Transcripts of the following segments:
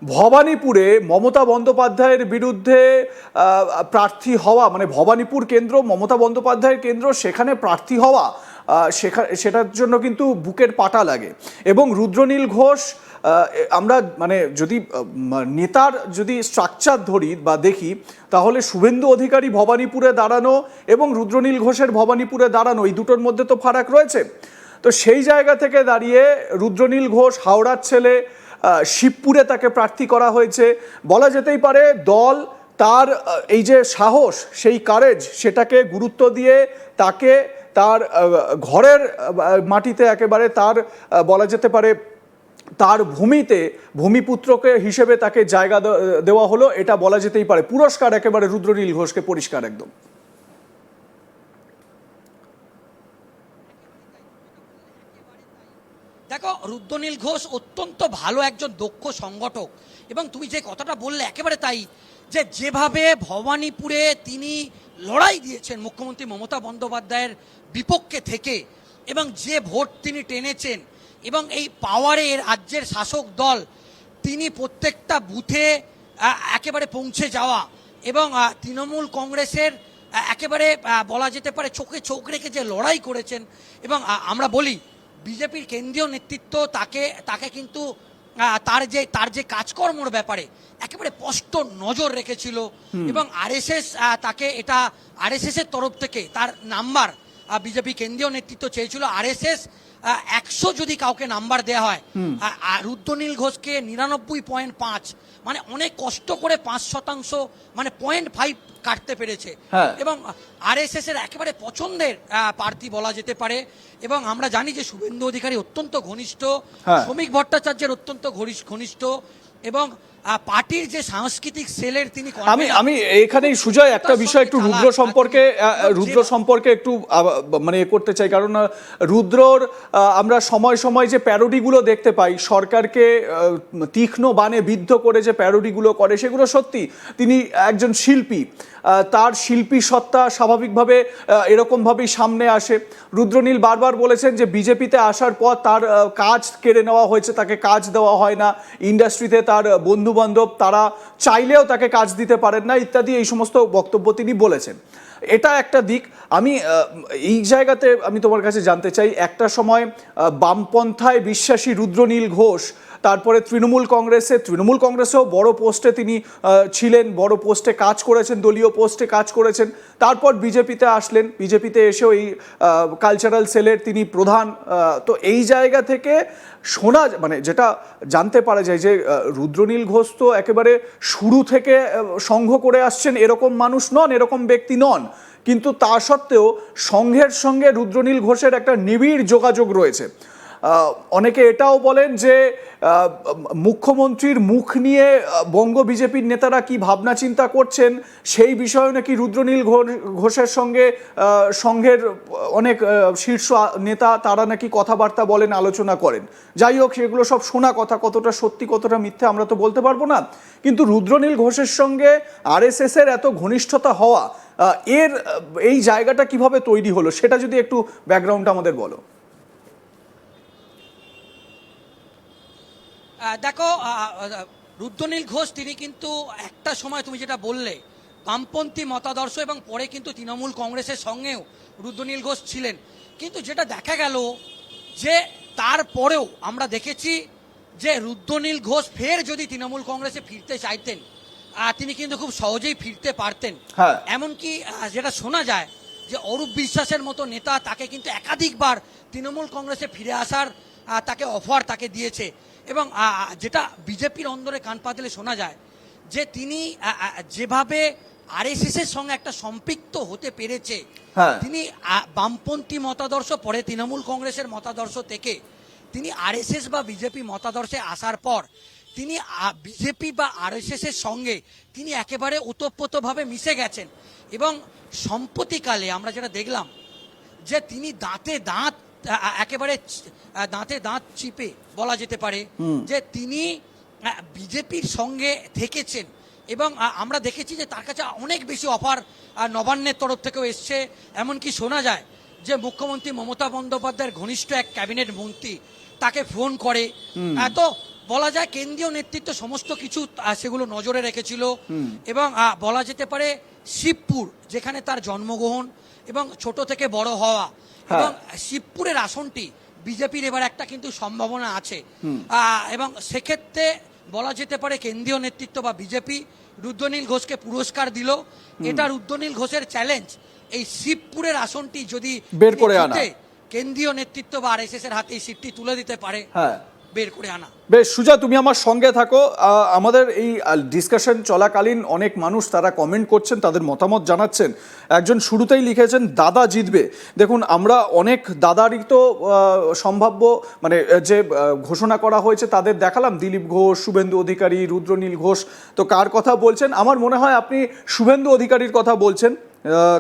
ভবানীপুরে মমতা বন্দ্যোপাধ্যায়ের বিরুদ্ধে প্রার্থী হওয়া, মানে ভবানীপুর কেন্দ্র মমতা বন্দ্যোপাধ্যায়ের কেন্দ্র, সেখানে প্রার্থী হওয়া সেটার জন্য কিন্তু বুকের পাটা লাগে। এবং রুদ্রনীল ঘোষ, আমরা মানে যদি নেতার যদি স্ট্রাকচার ধরি বা দেখি, তাহলে শুভেন্দু অধিকারী ভবানীপুরে দাঁড়ানো এবং রুদ্রনীল ঘোষের ভবানীপুরে দাঁড়ানো, এই দুটোর মধ্যে তো ফারাক রয়েছে। তো সেই জায়গা থেকে দাঁড়িয়ে রুদ্রনীল ঘোষ হাওড়ার ছেলে, শিবপুরে তাকে প্রার্থী করা হয়েছে। বলা যেতেই পারে দল তার এই যে সাহস, সেই কারেজ, সেটাকে গুরুত্ব দিয়ে তাকে তার ঘরের মাটিতে একেবারে তার বলা যেতে পারে তার ভূমিতে ভূমিপুত্রকে হিসেবে তাকে জায়গা দেওয়া হলো, এটা বলা যেতেই পারে পুরস্কার একেবারে রুদ্রনীল ঘোষকে, পরিষ্কার একদম। দেখো, রুদ্রনীল ঘোষ অত্যন্ত ভালো একজন দক্ষ সংগঠক, এবং তুমি যে কথাটা বললে একেবারে তাই, যে যেভাবে ভবানীপুরে তিনি লড়াই দিয়েছেন মুখ্যমন্ত্রী মমতা বন্দ্যোপাধ্যায়ের বিপক্ষে থেকে, এবং যে ভোট তিনি টেনেছেন, এবং এই পাওয়ারে রাজ্যের শাসক দল তিনি প্রত্যেকটা বুথে একেবারে পৌঁছে যাওয়া, এবং তৃণমূল কংগ্রেসের একেবারে বলা যেতে পারে চোখে চোখ রেখে যে লড়াই করেছেন। এবং আমরা বলি বিজেপির কেন্দ্রীয় নেতৃত্ব তাকে কিন্তু তার যে কাজকর্মর ব্যাপারে একেবারে স্পষ্ট নজর রেখেছিল, এবং আরএসএস তাকে এটা আরএসএস এর তরফ থেকে তার নাম্বার বিজেপি কেন্দ্রীয় নেতৃত্ব চেয়েছিল। আরএসএস 100 যদি কাউকে নাম্বার দেওয়া হয়, রুদ্রনীল ঘোষকে 99.5, মানে অনেক কষ্ট করে 5% মানে 0.5 কাটতে পেরেছে, এবং আরএসএস এর একেবারে পছন্দের প্রার্থী বলা যেতে পারে। এবং আমরা জানি যে শুভেন্দু অধিকারী অত্যন্ত ঘনিষ্ঠ, শ্রমিক ভট্টাচার্যের অত্যন্ত ঘনিষ্ঠ, এবং পার্টির যে সাংস্কৃতিক সেলের তিনি। আমি এখানেই সুজয় একটা বিষয় একটু রুদ্র সম্পর্কে একটু মানে করতে চাই, কারণ রুদ্রর আমরা সময় সময় যে প্যারোডিগুলো দেখতে পাই, সরকারকে তীক্ষ্ণ বাণে বিদ্ধ করে যে প্যারোডিগুলো করে, সেগুলো সত্যি তিনি একজন শিল্পী, তার শিল্পী সত্তা স্বাভাবিকভাবে এরকমভাবেই সামনে আসে। রুদ্রনীল বারবার বলেছেন যে বিজেপিতে আসার পর তার কাজ কেড়ে নেওয়া হয়েছে, তাকে কাজ দেওয়া হয় না, ইন্ডাস্ট্রিতে তার বন্ধু বান্ধব তারা চাইলেও তাকে কাজ দিতে পারেন না ইত্যাদি, এই সমস্ত বক্তব্য তিনি বলেছেন। এটা একটা দিক। আমি এই জায়গাতে আমি তোমার কাছে জানতে চাই, একটা সময় বামপন্থায় বিশ্বাসী রুদ্রনীল ঘোষ, তারপরে তৃণমূল কংগ্রেসেও বড় পোস্টে তিনি ছিলেন, বড় পোস্টে কাজ করেছেন, দলীয় পোস্টে কাজ করেছেন। তারপর বিজেপিতে আসলেন, বিজেপিতে এসেও এই কালচারাল সেলের তিনি প্রধান। তো এই জায়গা থেকে শোনা, মানে যেটা জানতে পারা যায় যে রুদ্রনীল ঘোষ তো একেবারে শুরু থেকে সংঘ করে আসছেন, এরকম মানুষ নন, এরকম ব্যক্তি নন, কিন্তু তা সত্ত্বেও সংঘের সঙ্গে রুদ্রনীল ঘোষের একটা নিবিড় যোগাযোগ রয়েছে। অনেকে এটাও বলেন যে মুখ্যমন্ত্রীর মুখ নিয়ে বঙ্গ বিজেপির নেতারা কি ভাবনা চিন্তা করছেন, সেই বিষয়ে নাকি রুদ্রনীল ঘোষের সঙ্গে সংঘের অনেক শীর্ষ নেতা তারা নাকি কথাবার্তা বলেন, আলোচনা করেন। যাই হোক, সেগুলো সব শোনা কথা, কতটা সত্যি কতটা মিথ্যে আমরা তো বলতে পারবো না। কিন্তু রুদ্রনীল ঘোষের সঙ্গে আরএসএস এর এত ঘনিষ্ঠতা হওয়া, এই জায়গাটা কিভাবে তৈরি হলো, সেটা যদি একটু ব্যাকগ্রাউন্ডটা আমাদের বলো। দেখো, রুদ্রনীল ঘোষ তিনি কিন্তু একটা সময় তুমি যেটা বললে বামপন্থী মতাদর্শ, এবং পরে কিন্তু তৃণমূল কংগ্রেসের সঙ্গেও রুদ্রনীল ঘোষ ছিলেন। কিন্তু যেটা দেখা গেল যে তারপরেও আমরা দেখেছি যে রুদ্রনীল ঘোষ ফের যদি তৃণমূল কংগ্রেসে ফিরতে চাইতেন, তিনি কিন্তু খুব সহজেই ফিরতে পারতেন। এমনকি যেটা শোনা যায় যে অরূপ বিশ্বাসের মতো নেতা তাকে কিন্তু একাধিকবার তৃণমূল কংগ্রেসে ফিরে আসার তাকে অফার তাকে দিয়েছে। এবং যেটা বিজেপির অন্দরে কান পাতলে শোনা যায় যে তিনি যেভাবে আরএসএস এর সঙ্গে একটা সম্পৃক্ত হতে পেরেছে, তিনি বামপন্থী মতাদর্শ, পরে তৃণমূল কংগ্রেসের মতাদর্শ থেকে তিনি আরএসএস বা বিজেপি মতাদর্শে আসার পর তিনি বিজেপি বা আরএসএস এর সঙ্গে তিনি একেবারে ওতপ্রোতভাবে মিশে গেছেন। এবং সম্প্রতিকালে আমরা যেটা দেখলাম যে তিনি দাঁতে দাঁত চিপে বলা যেতে পারে যে তিনি বিজেপির সঙ্গে থেকেছেন, এবং আমরা দেখেছি যে তার কাছে অনেক বেশি অফার নবান্নের তরফ থেকেও এসছে। এমনকি শোনা যায় যে মুখ্যমন্ত্রী মমতা বন্দ্যোপাধ্যায়ের ঘনিষ্ঠ এক ক্যাবিনেট মন্ত্রী তাকে ফোন করে। তো বলা যায় কেন্দ্রীয় নেতৃত্ব সমস্ত কিছু সেগুলো নজরে রেখেছিল এবং বলা যেতে পারে শিবপুর যেখানে তার জন্মগ্রহণ এবং ছোট থেকে বড় হওয়া এবং শিবপুরের আসনটি বিজেপির এবার একটা কিন্তু সম্ভাবনা আছে এবং সেক্ষেত্রে বলা যেতে পারে কেন্দ্রীয় নেতৃত্ব বা বিজেপি রুদ্রনীল ঘোষকে পুরস্কার দিল। এটা রুদ্রনীল ঘোষের চ্যালেঞ্জ, এই শিবপুরের আসনটি যদি বের করে আনা, কেন্দ্রীয় নেতৃত্ব বা আরএসএস এর হাতে এই সিটটি তুলে দিতে পারে, বের করে আনা। বেশ সুজা, তুমি আমার সঙ্গে থাকো। আমাদের এই ডিসকাশন চলাকালীন অনেক মানুষ তারা কমেন্ট করছেন, তাদের মতামত জানাচ্ছেন। একজন শুরুতেই লিখেছেন দাদা জিতবে। দেখুন, আমরা অনেক দাদারই তো সম্ভাব্য মানে যে ঘোষণা করা হয়েছে তাদের দেখালাম, দিলীপ ঘোষ, শুভেন্দু অধিকারী, রুদ্রনীল ঘোষ। তো কার কথা বলছেন? আমার মনে হয় আপনি শুভেন্দু অধিকারীর কথা বলছেন,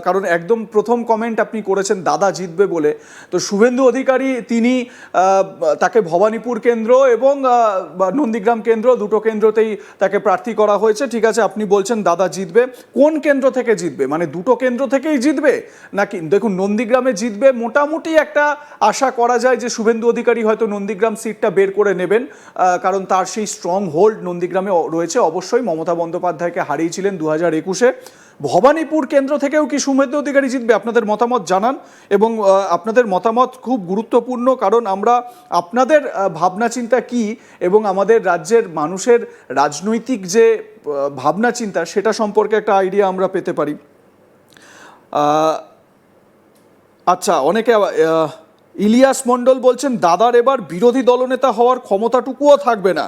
কারণ একদম প্রথম কমেন্ট আপনি করেছেন দাদা জিতবে বলে। তো শুভেন্দু অধিকারী তিনি তাকে ভবানীপুর কেন্দ্র এবং নন্দীগ্রাম কেন্দ্র দুটো কেন্দ্রতেই তাকে প্রার্থী করা হয়েছে। ঠিক আছে, আপনি বলছেন দাদা জিতবে। কোন কেন্দ্র থেকে জিতবে? মানে দুটো কেন্দ্র থেকেই জিতবে নাকি? দেখুন, নন্দীগ্রামে জিতবে মোটামুটি একটা আশা করা যায় যে শুভেন্দু অধিকারী হয়তো নন্দীগ্রাম সিটটা বের করে নেবেন, কারণ তার সেই স্ট্রং হোল্ড নন্দীগ্রামে রয়েছে। অবশ্যই মমতা বন্দ্যোপাধ্যায়কে হারিয়েছিলেন 2021-এ। ভবানীপুর কেন্দ্র থেকেও কি শুভেন্দু অধিকারী জিতবে? আপনাদের মতামত জানান, এবং আপনাদের মতামত খুব গুরুত্বপূর্ণ, কারণ আমরা আপনাদের ভাবনা চিন্তা কি এবং আমাদের রাজ্যের মানুষের রাজনৈতিক যে ভাবনা চিন্তা সেটা সম্পর্কে একটা আইডিয়া আমরা পেতে পারি। আচ্ছা, অনেকে ইলিয়াস মণ্ডল বলছেন দাদার এবার বিরোধী দলনেতা হওয়ার ক্ষমতাটুকুও থাকবে না,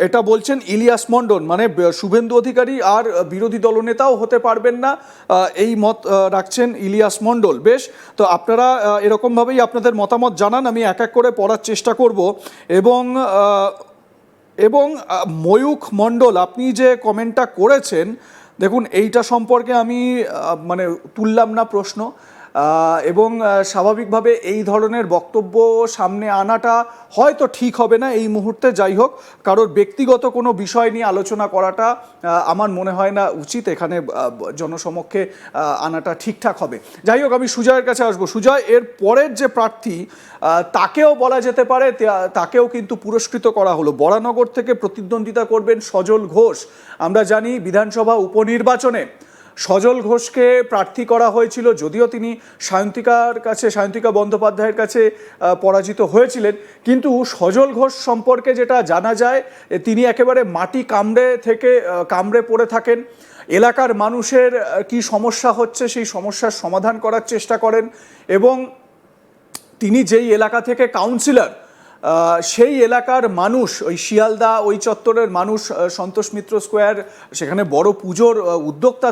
এটা বলছেন ইলিয়াস মণ্ডল। মানে শুভেন্দু অধিকারী আর বিরোধী দলনেতাও হতে পারবেন না, এই মত রাখছেন ইলিয়াস মণ্ডল। বেশ, তো আপনারা এরকমভাবেই আপনাদের মতামত জানান, আমি এক এক করে পড়ার চেষ্টা করব। এবং ময়ূখ মণ্ডল, আপনি যে কমেন্টটা করেছেন, দেখুন এইটা সম্পর্কে আমি মানে তুললাম না প্রশ্ন, এবং স্বাভাবিকভাবে এই ধরনের বক্তব্য সামনে আনাটা হয়তো ঠিক হবে না এই মুহূর্তে। যাই হোক, কারোর ব্যক্তিগত কোনো বিষয় নিয়ে আলোচনা করাটা আমার মনে হয় না উচিত, এখানে জনসমক্ষে আনাটা ঠিকঠাক হবে। যাই হোক, আমি সুজয়ের কাছে আসবো। সুজয়, এর পরের যে প্রার্থী তাকেও বলা যেতে পারে, তাকেও কিন্তু পুরস্কৃত করা হলো। বরানগর থেকে প্রতিদ্বন্দ্বিতা করবেন সজল ঘোষ। আমরা জানি বিধানসভা উপনির্বাচনে সজল ঘোষকে প্রার্থী করা হয়েছিল, যদিও তিনি সায়ন্তিকা বন্দ্যোপাধ্যায়ের কাছে পরাজিত হয়েছিলেন। কিন্তু সজল ঘোষ সম্পর্কে যেটা জানা যায়, তিনি একেবারে মাটি কামড়ে পড়ে থাকেন। এলাকার মানুষের কি সমস্যা হচ্ছে সেই সমস্যার সমাধান করার চেষ্টা করেন, এবং তিনি যেই এলাকা থেকে কাউন্সিলর, সেই এলাকার মানুষ, ওই শিয়ালদা ওই চত্বরের মানুষ, সন্তোষ মিত্র স্কোয়ার, সেখানে বড় পুজোর উদ্যোক্তা